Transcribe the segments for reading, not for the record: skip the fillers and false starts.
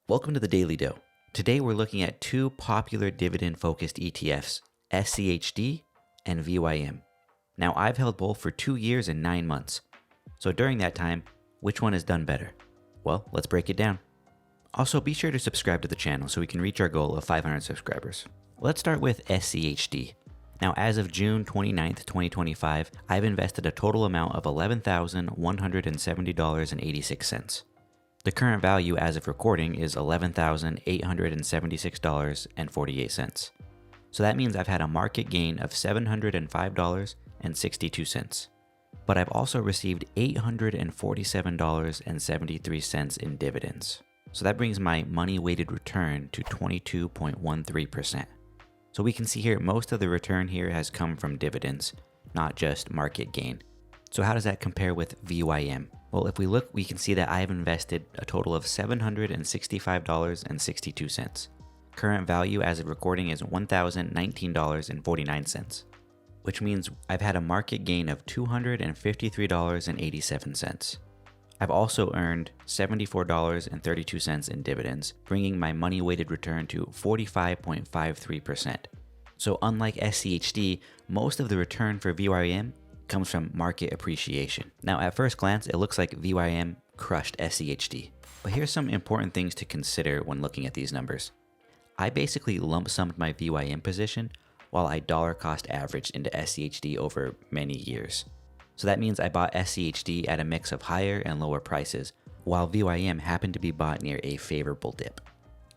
Welcome to the Daily Doe. Today we're looking at two popular dividend-focused ETFs, SCHD and VYM. Now I've held both for 2 years and 9 months. So during that time, which one has done better? Well, let's break it down. Also, be sure to subscribe to the channel so we can reach our goal of 500 subscribers. Let's start with SCHD. Now, as of June 29th, 2025, I've invested a total amount of $11,170.86. The current value as of recording is $11,876.48. So that means I've had a market gain of $705.62. But I've also received $847.73 in dividends. So that brings my money weighted return to 22.13%. So we can see here most of the return here has come from dividends, not just market gain. So how does that compare with VYM? Well, if we look, we can see that I have invested a total of $765.62. Current value as of recording is $1,019.49, which means I've had a market gain of $253.87. I've also earned $74.32 in dividends, bringing my money weighted return to 45.53%. So unlike SCHD, most of the return for VYM comes from market appreciation. Now at first glance, it looks like VYM crushed SCHD, but here's some important things to consider when looking at these numbers. I basically lump summed my VYM position while I dollar cost averaged into SCHD over many years. So that means I bought SCHD at a mix of higher and lower prices, while VYM happened to be bought near a favorable dip.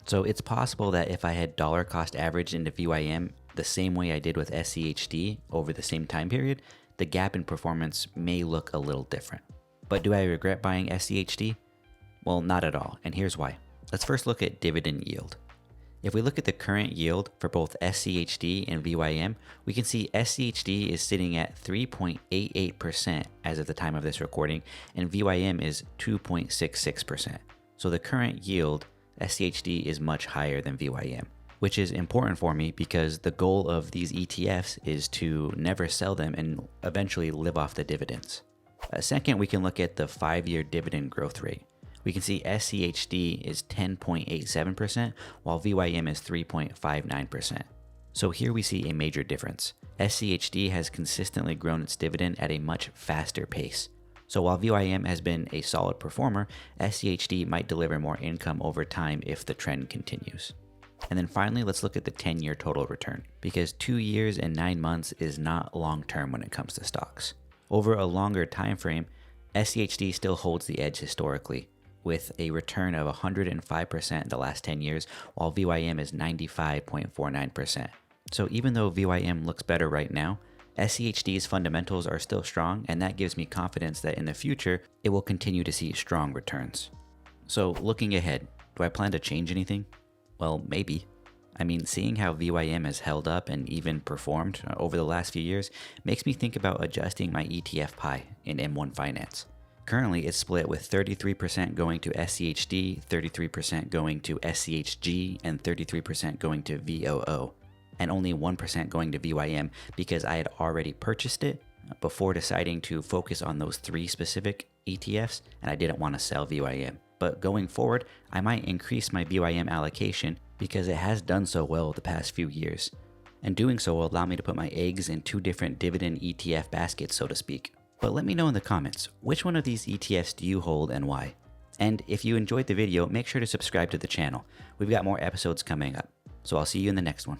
So it's possible that if I had dollar cost averaged into VYM the same way I did with SCHD over the same time period, the gap in performance may look a little different. But do I regret buying SCHD? Well, not at all, and here's why. Let's first look at dividend yield. If we look at the current yield for both SCHD and VYM, we can see SCHD is sitting at 3.88% as of the time of this recording, and VYM is 2.66%. So the current yield, SCHD is much higher than VYM, which is important for me because the goal of these ETFs is to never sell them and eventually live off the dividends. Second, we can look at the 5-year dividend growth rate. We can see SCHD is 10.87%, while VYM is 3.59%. So here we see a major difference. SCHD has consistently grown its dividend at a much faster pace. So while VYM has been a solid performer, SCHD might deliver more income over time if the trend continues. And then finally, let's look at the 10-year total return, because 2 years and 9 months is not long-term when it comes to stocks. Over a longer time frame, SCHD still holds the edge historically, with a return of 105% in the last 10 years, while VYM is 95.49%. So even though VYM looks better right now, SCHD's fundamentals are still strong, and that gives me confidence that in the future, it will continue to see strong returns. So looking ahead, do I plan to change anything? Well, maybe. I mean, seeing how VYM has held up and even performed over the last few years makes me think about adjusting my ETF pie in M1 Finance. Currently, it's split with 33% going to SCHD, 33% going to SCHG, and 33% going to VOO, and only 1% going to VYM because I had already purchased it before deciding to focus on those 3 specific ETFs, and I didn't want to sell VYM. But going forward, I might increase my VYM allocation because it has done so well the past few years. And doing so will allow me to put my eggs in 2 different dividend ETF baskets, so to speak. But let me know in the comments, which one of these ETFs do you hold and why? And if you enjoyed the video, make sure to subscribe to the channel. We've got more episodes coming up. So I'll see you in the next one.